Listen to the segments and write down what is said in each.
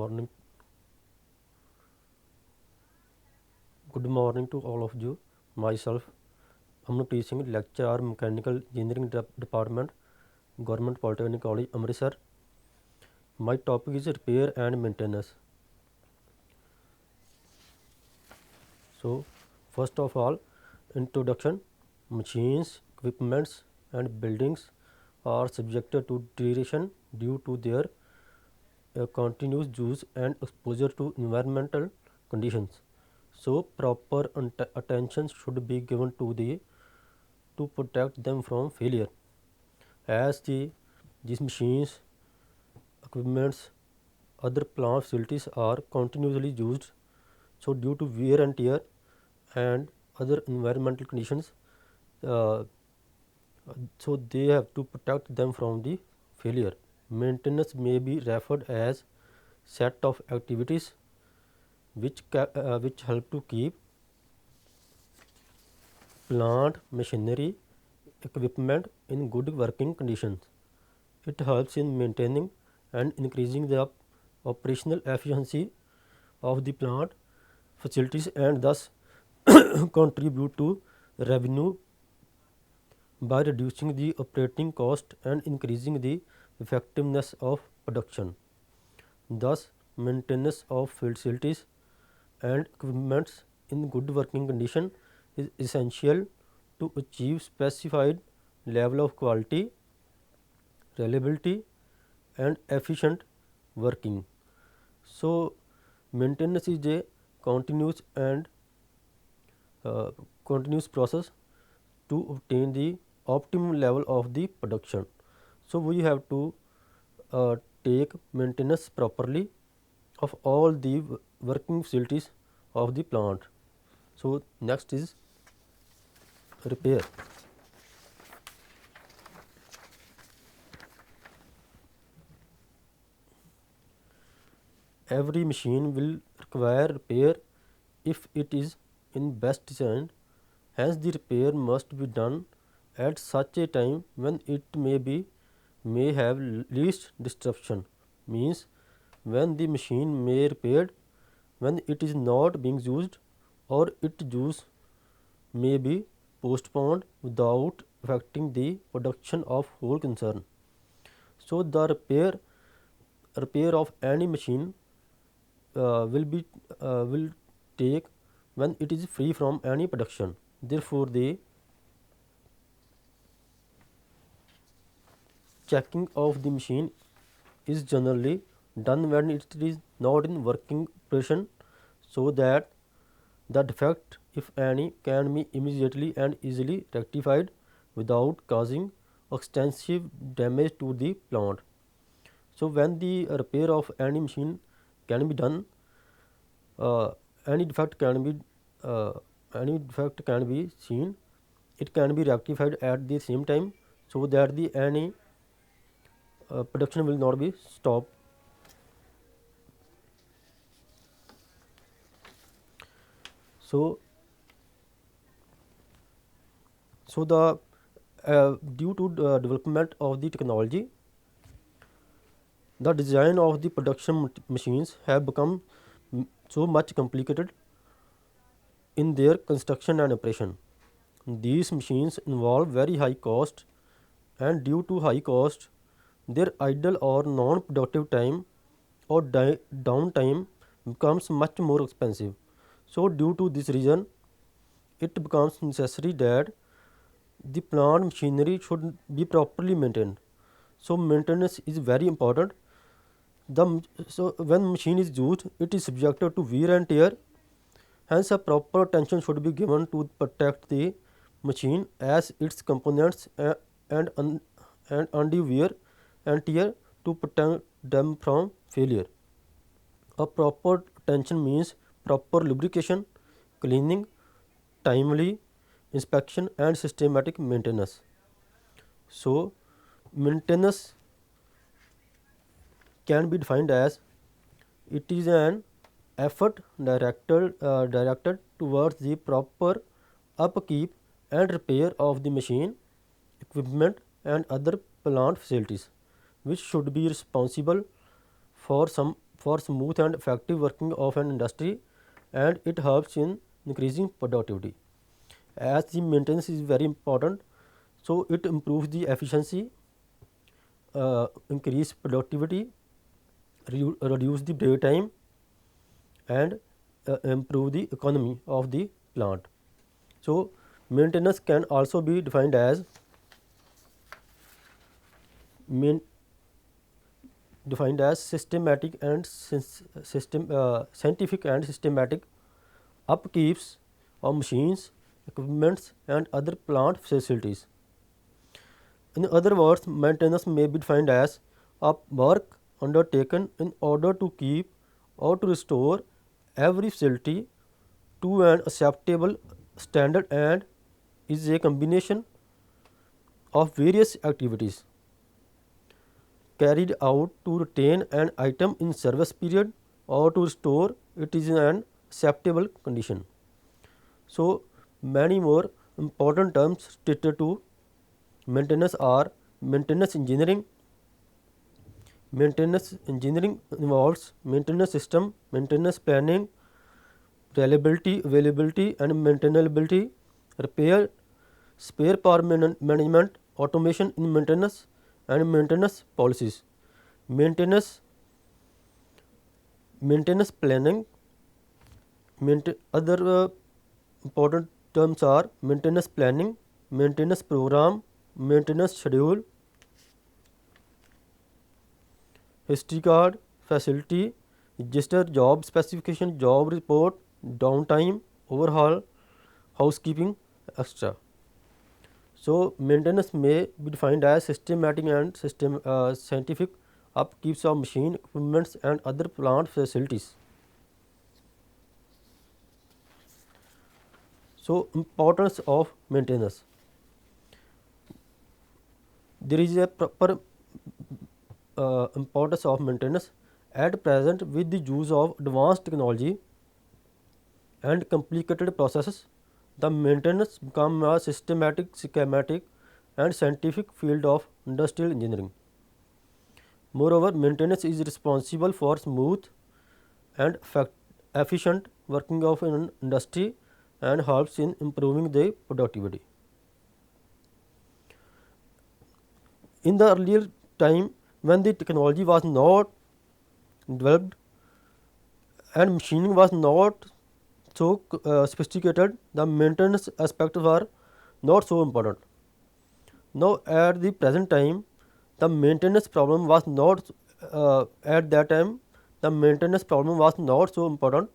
morning. Good morning to all of you. Myself, I'm teaching lecturer Mechanical Engineering Department, Government Polytechnic College, Amritsar. My topic is repair and maintenance. So, first of all, introduction. Machines, equipments, and buildings are subjected to deterioration due to their continuous use and exposure to environmental conditions. So, proper attention should be given to protect them from failure. As these machines, equipments, other plant facilities are continuously used, so due to wear and tear and other environmental conditions, uh, so they have to protect them from the failure. Maintenance may be referred as set of activities which help to keep plant machinery equipment in good working conditions. It helps in maintaining and increasing the operational efficiency of the plant facilities and thus contribute to revenue by reducing the operating cost and increasing the effectiveness of production. Thus, maintenance of facilities and equipments in good working condition is essential to achieve specified level of quality, reliability and efficient working. So, maintenance is a continuous and continuous process to obtain the optimum level of the production. So, we have to take maintenance properly of all the working facilities of the plant. So, next is repair. Every machine will require repair if it is in best design. Hence, the repair must be done at such a time when it may have least disruption. Means when the machine may repaired when it is not being used or its use may be postponed without affecting the production of whole concern. So, the repair of any machine will take when it is free from any production. Therefore, the checking of the machine is generally done when it is not in working operation, so that the defect, if any, can be immediately and easily rectified without causing extensive damage to the plant. So, when the repair of any machine can be done, uh, any defect can be uh, any defect can be seen. It can be rectified at the same time, so that the any production will not be stopped. So, the due to the development of the technology, the design of the production machines have become so much complicated in their construction and operation. These machines involve very high cost, and due to high cost, their idle or non-productive time or downtime becomes much more expensive. So, due to this reason, it becomes necessary that the plant machinery should be properly maintained. So, maintenance is very important. So, when machine is used, it is subjected to wear and tear. Hence, a proper attention should be given to protect the machine as its components and, and undue wear and tear to protect them from failure. A proper attention means proper lubrication, cleaning, timely inspection and systematic maintenance. So, maintenance can be defined as it is an effort directed towards the proper upkeep and repair of the machine, equipment and other plant facilities, which should be responsible for smooth and effective working of an industry, and it helps in increasing productivity. As the maintenance is very important, so it improves the efficiency, increase productivity, reduce the break time, and improve the economy of the plant. So maintenance can also be defined as main, systematic and scientific and systematic upkeeps of machines, equipments, and other plant facilities. In other words, maintenance may be defined as a work undertaken in order to keep or to restore every facility to an acceptable standard, and is a combination of various activities carried out to retain an item in service period or to restore it is in an acceptable condition. So many more important terms related to maintenance are maintenance engineering. Maintenance engineering involves maintenance system, maintenance planning, reliability, availability and maintainability, repair, spare part management, automation in maintenance and maintenance policies. Maintenance planning. Other important terms are maintenance planning, maintenance program, maintenance schedule, history card, facility, register, job specification, job report, downtime, overhaul, housekeeping, etc. So maintenance may be defined as systematic and scientific upkeeps of machine, equipments and other plant facilities. So importance of maintenance. There is a proper importance of maintenance at present. With the use of advanced technology and complicated processes, the maintenance become a systematic, schematic and scientific field of industrial engineering. Moreover, maintenance is responsible for smooth and efficient working of an industry and helps in improving the productivity. In the earlier time, when the technology was not developed and machining was not so sophisticated, the maintenance aspects were not so important. Now at the present time, the maintenance problem was not at that time the maintenance problem was not so important.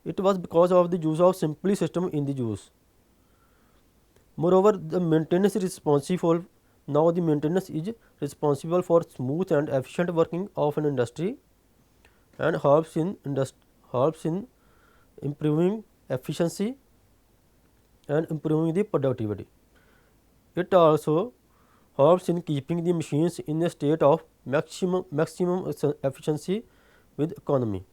It was because of the use of simply system in the use. Moreover, the maintenance is responsible. Now the maintenance is responsible for smooth and efficient working of an industry and helps in improving efficiency and improving the productivity. It also helps in keeping the machines in a state of maximum efficiency with economy.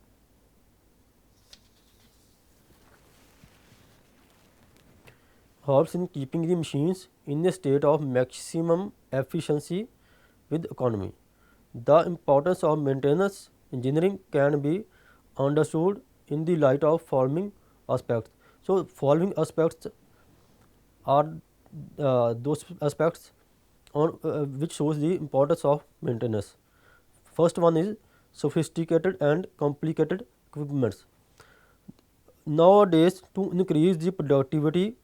Helps in keeping the machines in a state of maximum efficiency with economy. The importance of maintenance engineering can be understood in the light of following aspects. So following aspects are those aspects on which shows the importance of maintenance. First one is sophisticated and complicated equipments. Nowadays, to increase the productivity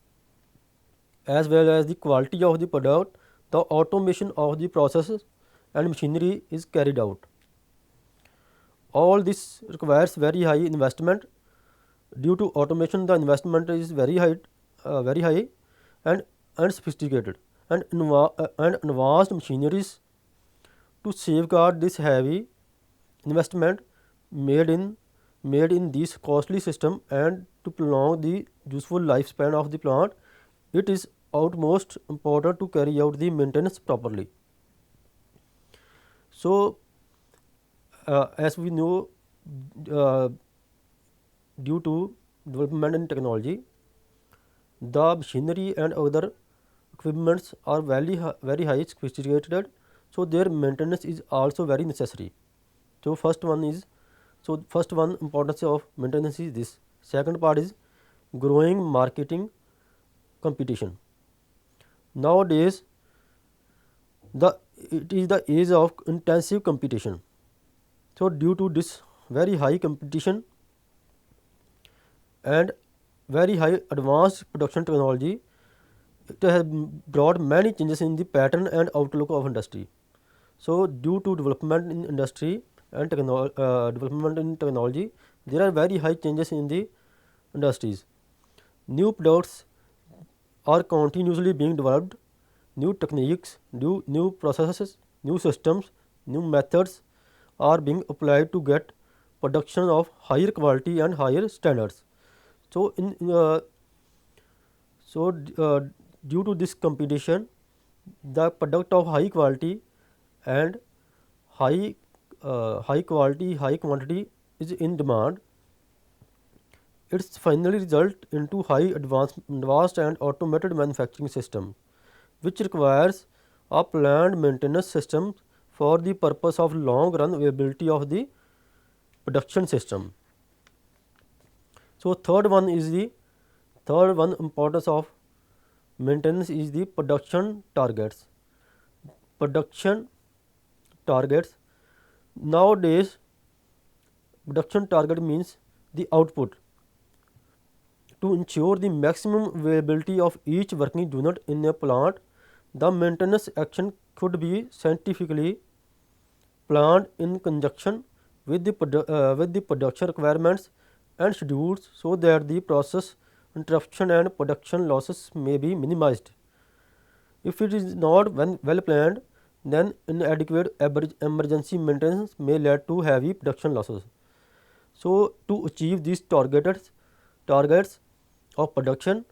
as well as the quality of the product, the automation of the processes and machinery is carried out. All this requires very high investment. Due to automation, the investment is very high and sophisticated and advanced machineries. To safeguard this heavy investment made in this costly system and to prolong the useful lifespan of the plant, it is utmost important to carry out the maintenance properly. So as we know, due to development in technology, the machinery and other equipments are very high sophisticated, so their maintenance is also very necessary. So first one is So first one importance of maintenance is this. Second part is growing marketing competition. Nowadays, the it is the age of intensive competition. So due to this very high competition and very high advanced production technology, it has brought many changes in the pattern and outlook of industry. So due to development in industry and development in technology, there are very high changes in the industries. New products are continuously being developed, new techniques, new processes, new systems, new methods are being applied to get production of higher quality and higher standards. So so due to this competition, the product of high quality and high quality, high quantity is in demand. It's finally result into advanced and automated manufacturing system, which requires a planned maintenance system for the purpose of long run availability of the production system. So third one importance of maintenance is the production targets. Production targets. Nowadays, production target means the output. To ensure the maximum availability of each working unit in a plant, the maintenance action could be scientifically planned in conjunction with the production requirements and schedules so that the process interruption and production losses may be minimized. If it is not well planned, then inadequate emergency maintenance may lead to heavy production losses. So, to achieve these targets of production,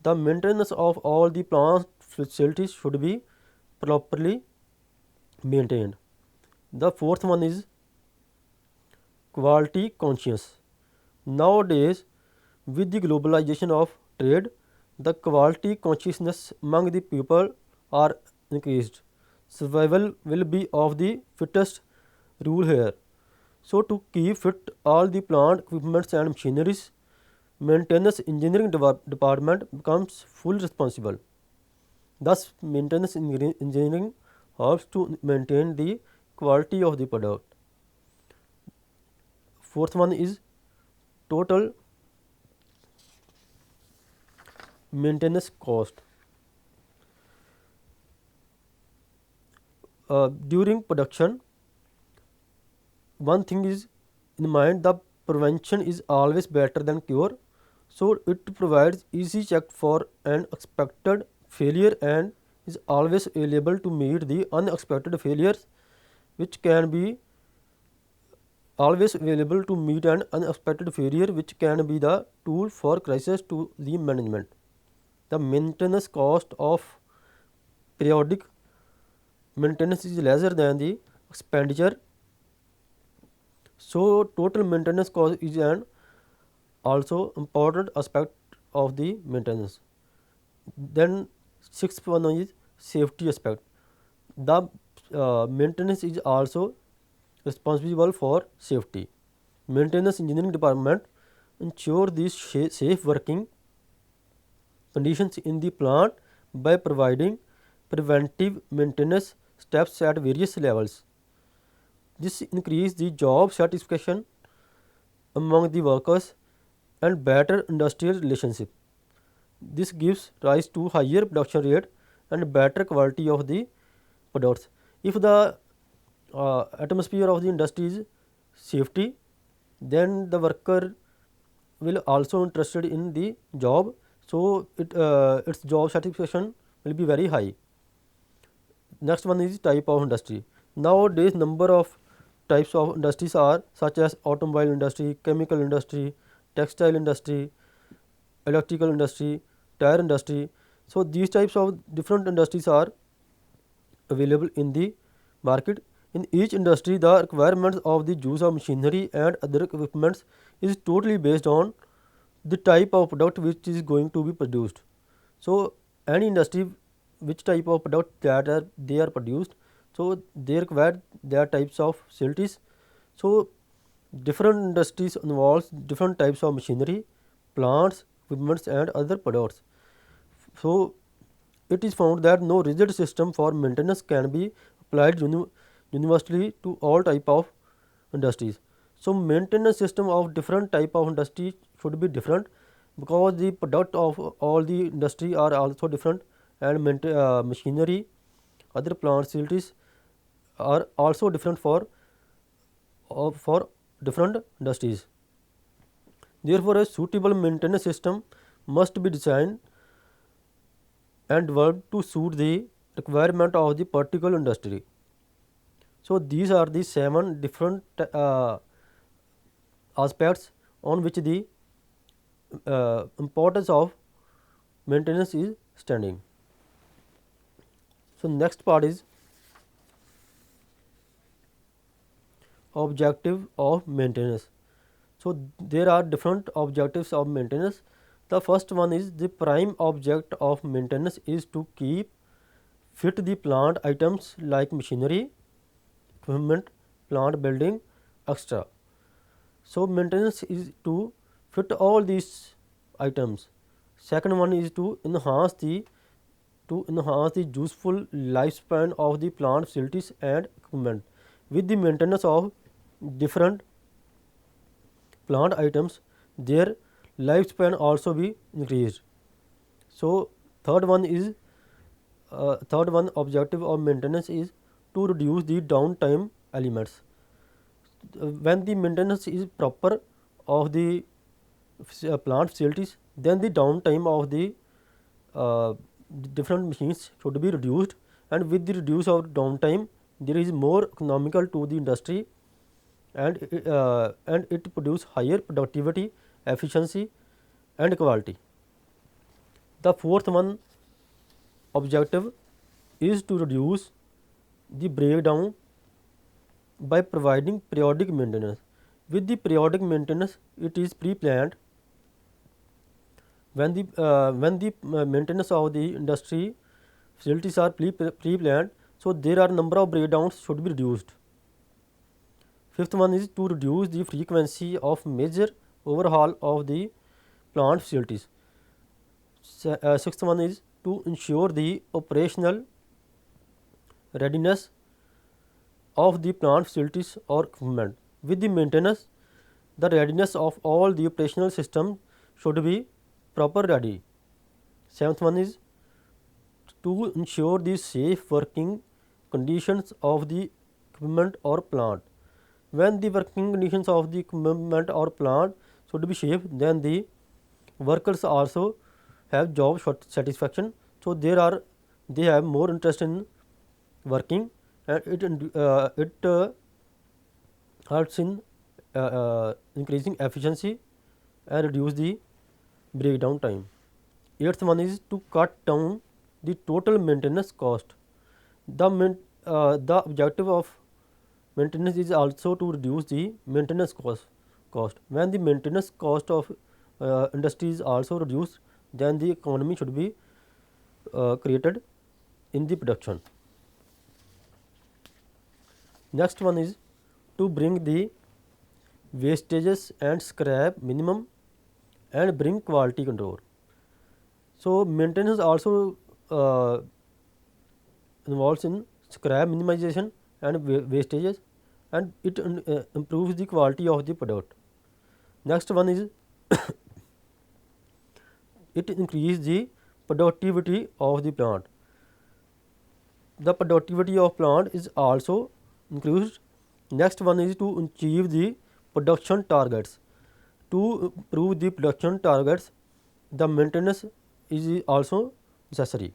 the maintenance of all the plant facilities should be properly maintained. The fourth one is quality conscious. Nowadays, with the globalization of trade, the quality consciousness among the people are increased. Survival will be of the fittest rule here. So to keep fit all the plant equipments and machineries, maintenance engineering department becomes full responsible. Thus, maintenance engineering helps to maintain the quality of the product. Fourth one is total maintenance cost. During production, one thing is in mind, the prevention is always better than cure. So it provides easy check for an expected failure and is always available to meet the unexpected failures, which can be always available to meet an unexpected failure, which can be the tool for crisis to the management. The maintenance cost of periodic maintenance is lesser than the expenditure. So total maintenance cost is an also important aspect of the maintenance. Then sixth one is safety aspect. The maintenance is also responsible for safety. Maintenance engineering department ensure these safe working conditions in the plant by providing preventive maintenance steps at various levels. This increases the job satisfaction among the workers and better industrial relationship. This gives rise to higher production rate and better quality of the products. If the atmosphere of the industry is safety, then the worker will also interested in the job, so its job satisfaction will be very high. Next one is type of industry. Nowadays, number of types of industries are such as automobile industry, chemical industry, textile industry, electrical industry, tire industry. So these types of different industries are available in the market. In each industry, the requirements of the use of machinery and other equipments is totally based on the type of product which is going to be produced. So any industry, which type of product they are produced, so they require their types of facilities. So Different industries involves different types of machinery, plants, equipments, and other products. So, it is found that no rigid system for maintenance can be applied universally to all type of industries. So, maintenance system of different type of industry should be different because the product of all the industry are also different, and machinery, other plant facilities are also different for different industries. Therefore, a suitable maintenance system must be designed and developed to suit the requirement of the particular industry. So, these are the 7 different aspects on which the importance of maintenance is standing. So, next part is objective of maintenance. So, there are different objectives of maintenance. The first one is the prime object of maintenance is to keep fit the plant items like machinery, equipment, plant building, etc. So, maintenance is to fit all these items. Second one is to enhance the useful lifespan of the plant facilities and equipment. With the maintenance of different plant items, their lifespan also be increased. So, third one objective of maintenance is to reduce the downtime elements. When the maintenance is proper of the plant facilities, then the downtime of the uh, different machines should be reduced, and with the reduce of downtime, there is more economical to the industry, and it produce higher productivity, efficiency, and quality. The fourth one objective is to reduce the breakdown by providing periodic maintenance. With the periodic maintenance, it is pre-planned. When the maintenance of the industry facilities are pre-planned, so there are number of breakdowns should be reduced. Fifth one is to reduce the frequency of major overhaul of the plant facilities. Sixth one is to ensure the operational readiness of the plant facilities or equipment. With the maintenance, the readiness of all the operational system should be proper ready. Seventh one is to ensure the safe working conditions of the equipment or plant. When the working conditions of the equipment or plant should be safe, then the workers also have job satisfaction. So they have more interest in working, and it helps in increasing efficiency and reduce the breakdown time. Eighth one is to cut down the total maintenance cost. The objective of maintenance is also to reduce the maintenance cost. When the maintenance cost of industry is also reduced, then the economy should be created in the production. Next one is to bring the wastages and scrap minimum and bring quality control. So, maintenance also involves in scrap minimization and wastages, and it improves the quality of the product. Next one is it increases the productivity of the plant. The productivity of plant is also increased. Next one is to achieve the production targets. To improve the production targets, the maintenance is also necessary.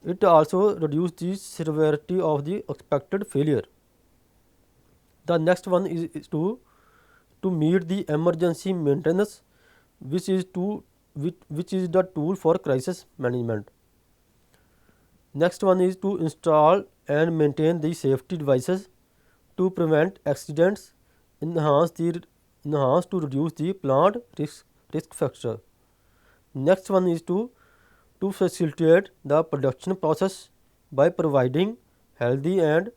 It also reduces the severity of the expected failure. The next one is to meet the emergency maintenance, which is the tool for crisis management. Next one is to install and maintain the safety devices to prevent accidents, enhance to reduce the plant risk factor. Next one is to facilitate the production process by providing healthy and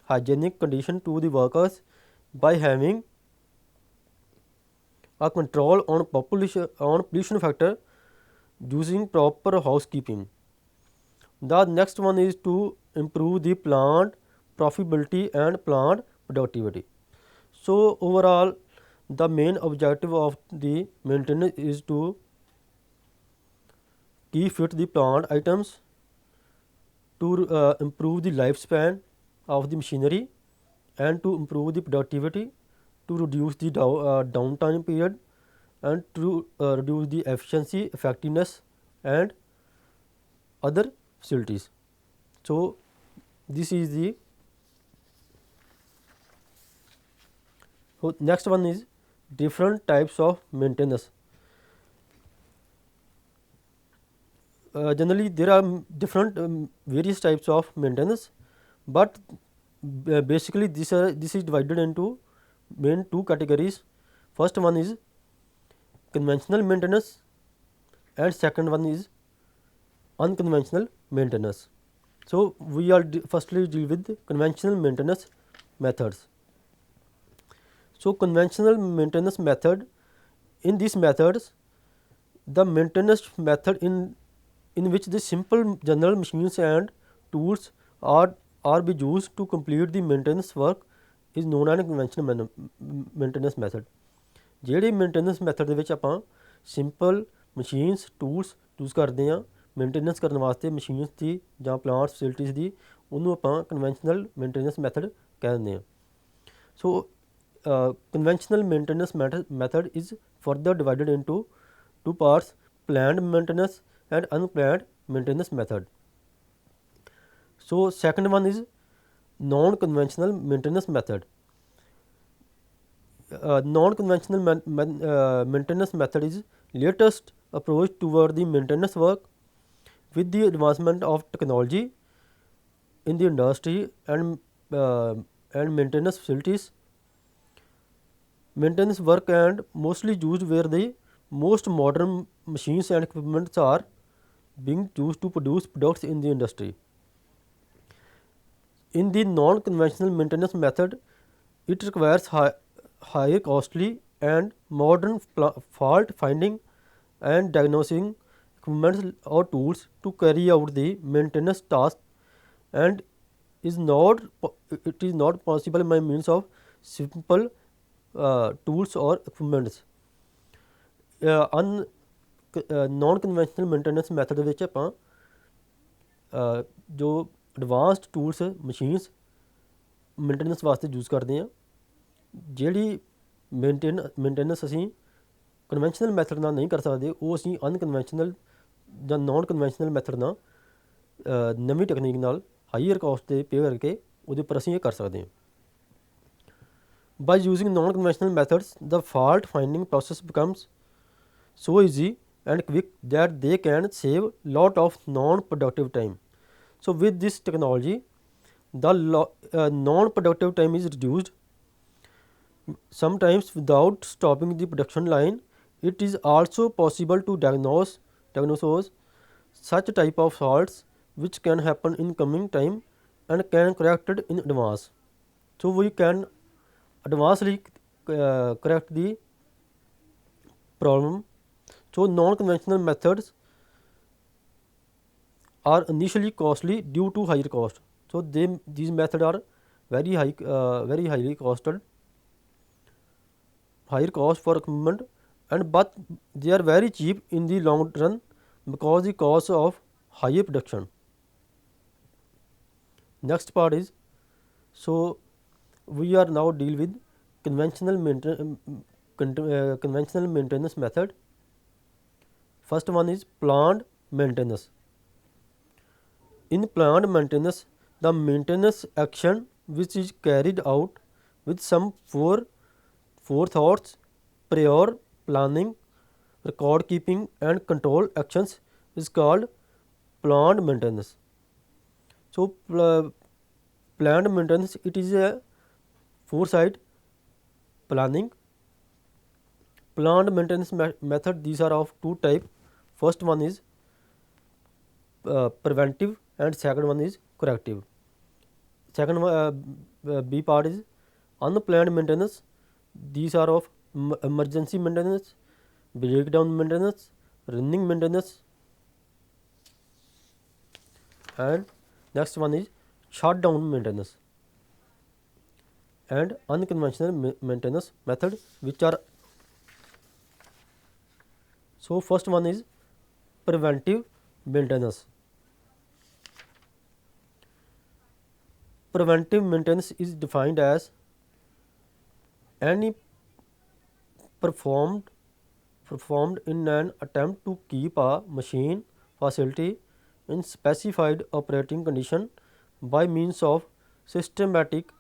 hygienic condition to the workers by having a control on pollution factor using proper housekeeping. The next one is to improve the plant profitability and plant productivity. So overall, the main objective of the maintenance is to keep fit the plant items, to improve the lifespan of the machinery, and to improve the productivity, to reduce the downtime period, and to reduce the efficiency, effectiveness, and other facilities. So this is the next one is different types of maintenance. Generally there are different various types of maintenance, but basically this is divided into main two categories. First one is conventional maintenance and second one is unconventional maintenance. So we are firstly deal with conventional maintenance methods. So conventional maintenance method, in these methods the maintenance method in which the simple general machines and tools are be used to complete the maintenance work is known as conventional maintenance method. ਜਿਹੜੇ maintenance method ਦੇ ਵਿੱਚ ਆਪਾਂ simple machines tools use ਕਰਦੇ ਹਾਂ maintenance ਕਰਨ ਵਾਸਤੇ machines ਦੀ ਜਾਂ plant facilities ਦੀ, ਉਹਨੂੰ ਆਪਾਂ ਕਨਵੈਂਸ਼ਨਲ ਮੇਨਟੇਨੈਂਸ ਮੈਥਡ ਕਹਿ ਦਿੰਦੇ ਹਾਂ. ਸੋ conventional maintenance method is further divided into two parts: planned maintenance and unplanned maintenance method. So second one is non-conventional maintenance method. Non-conventional maintenance method is latest approach toward the maintenance work. With the advancement of technology in the industry and maintenance facilities, maintenance work and mostly used where the most modern machines and equipments are being used to produce products in the industry. In the non-conventional maintenance method, it requires higher costly and modern fault finding and diagnosing equipment or tools to carry out the maintenance task, and it is not possible by means of simple tools or equipments. Non conventional maintenance method ਵਿੱਚ ਆਪਾਂ ਜੋ advanced tools machines maintenance ਵਾਸਤੇ use ਕਰਦੇ ਹਾਂ. ਜਿਹੜੀ maintenance ਅਸੀਂ conventional method ਨਾਲ ਨਹੀਂ ਕਰ ਸਕਦੇ, ਉਹ ਅਸੀਂ ਅਨਕਨਵੈਂਸ਼ਨਲ ਜਾਂ ਨੋਨ ਕਨਵੈਂਸ਼ਨਲ ਮੈਥਡ ਨਾਲ ਨਵੀਂ ਟੈਕਨੀਕ ਨਾਲ ਹਾਈਅਰ ਕਾਸਟ 'ਤੇ ਪੇ ਕਰਕੇ ਉਹਦੇ ਉੱਪਰ ਅਸੀਂ ਇਹ ਕਰ ਸਕਦੇ ਹਾਂ. By using non-conventional methods, the fault finding process becomes so easy and quick that they can save lot of non-productive time. So with this technology, the non-productive time is reduced. Sometimes without stopping the production line, it is also possible to diagnose such type of faults which can happen in coming time and can corrected in advance. So we can advancedly correct the problem. So non-conventional methods are initially costly due to higher cost. So these methods are very highly costed, higher cost for equipment, and but they are very cheap in the long run because the cost of higher production. Next part is, so we are now deal with conventional maintenance method. First one is planned maintenance. In planned maintenance, the maintenance action which is carried out with some forethoughts, prior planning, record keeping and control actions is called planned maintenance. So planned maintenance, it is a foresight planning. Planned maintenance method, these are of two type. First one is preventive and second one is corrective. Second B part is unplanned maintenance. These are of emergency maintenance, breakdown maintenance, running maintenance, and next one is shutdown maintenance and unconventional maintenance method, which are, so first one is preventive maintenance. Preventive maintenance is defined as any performed performed in an attempt to keep a machine facility in specified operating condition by means of systematic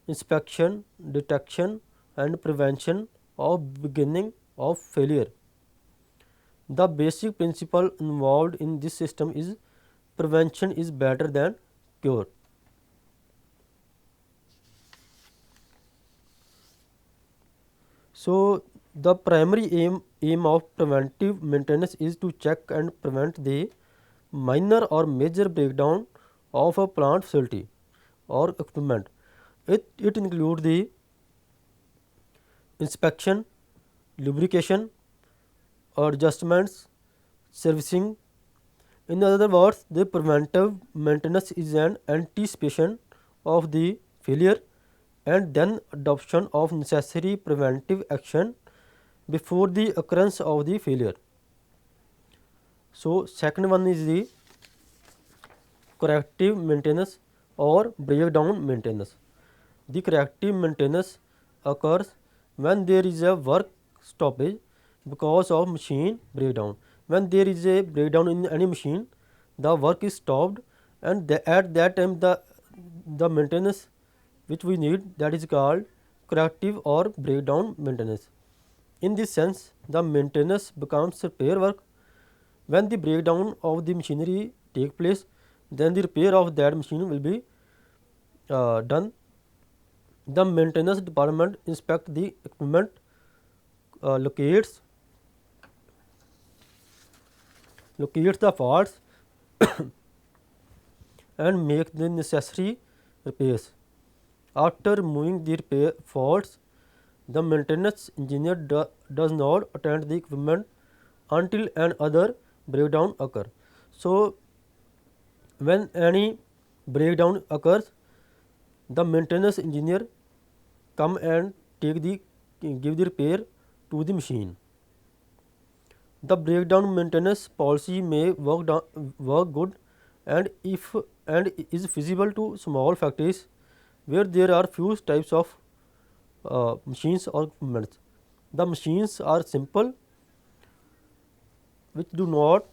inspection, detection, and prevention of beginning of failure. The basic principle involved in this system is prevention is better than cure. So the primary aim of preventive maintenance is to check and prevent the minor or major breakdown of a plant facility or equipment. It includes the inspection, lubrication, adjustments, servicing. In other words, the preventive maintenance is an anticipation of the failure and then adoption of necessary preventive action before the occurrence of the failure. So second one is the corrective maintenance or breakdown maintenance. The corrective maintenance occurs when there is a work stoppage because of machine breakdown. When there is a breakdown in any machine, the work is stopped, and at that time the maintenance which we need, that is called corrective or breakdown maintenance. In this sense, the maintenance becomes repair work. When the breakdown of the machinery take place, then the repair of that machine will be done. The maintenance department inspect the equipment, locates the faults and make the necessary repairs. After removing the repair faults, the maintenance engineer does not attend the equipment until another breakdown occur. So when any breakdown occurs, the maintenance engineer come and give the repair to the machine. The breakdown maintenance policy may work good and is feasible to small factories where there are few types of machines or equipment. The machines are simple, which do not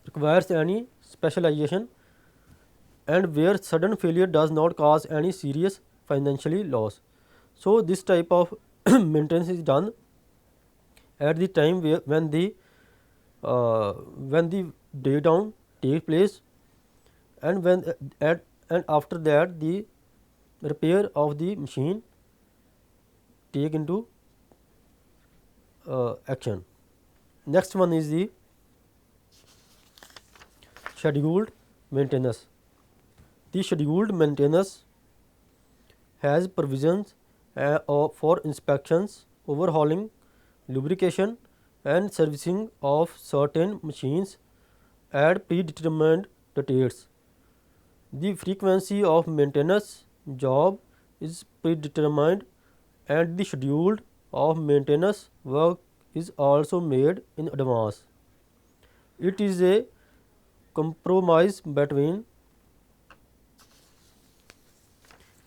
requires any specialization, and where sudden failure does not cause any serious financially loss. So this type of maintenance is done at the time when the breakdown take place, and and after that the repair of the machine take into action. Next one is the scheduled maintenance. The scheduled maintenance has provisions for inspections, overhauling, lubrication, and servicing of certain machines at predetermined dates. The frequency of maintenance job is predetermined, and the schedule of maintenance work is also made in advance. It is a compromise between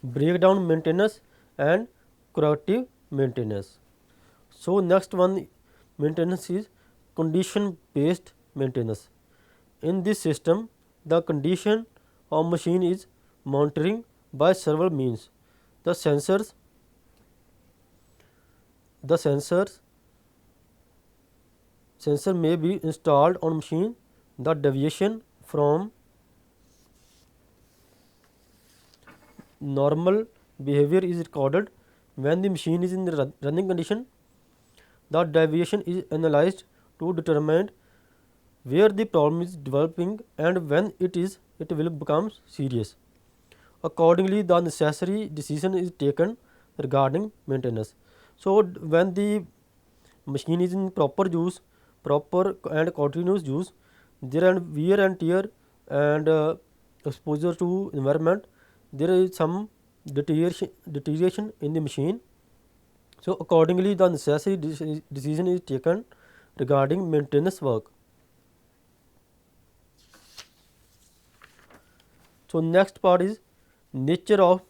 breakdown maintenance and corrective maintenance. So next one maintenance is condition based maintenance. In this system, the condition of machine is monitoring by several means. The sensors sensor may be installed on machine. The deviation from normal behavior is recorded. When the machine is in the running condition, the deviation is analyzed to determine where the problem is developing and when it will become serious. Accordingly, the necessary decision is taken regarding maintenance. So when the machine is in proper use, proper and continuous use, there are wear and tear and exposure to environment, there is some deterioration in the machine. So accordingly the necessary decision is taken regarding maintenance work. So next part is nature of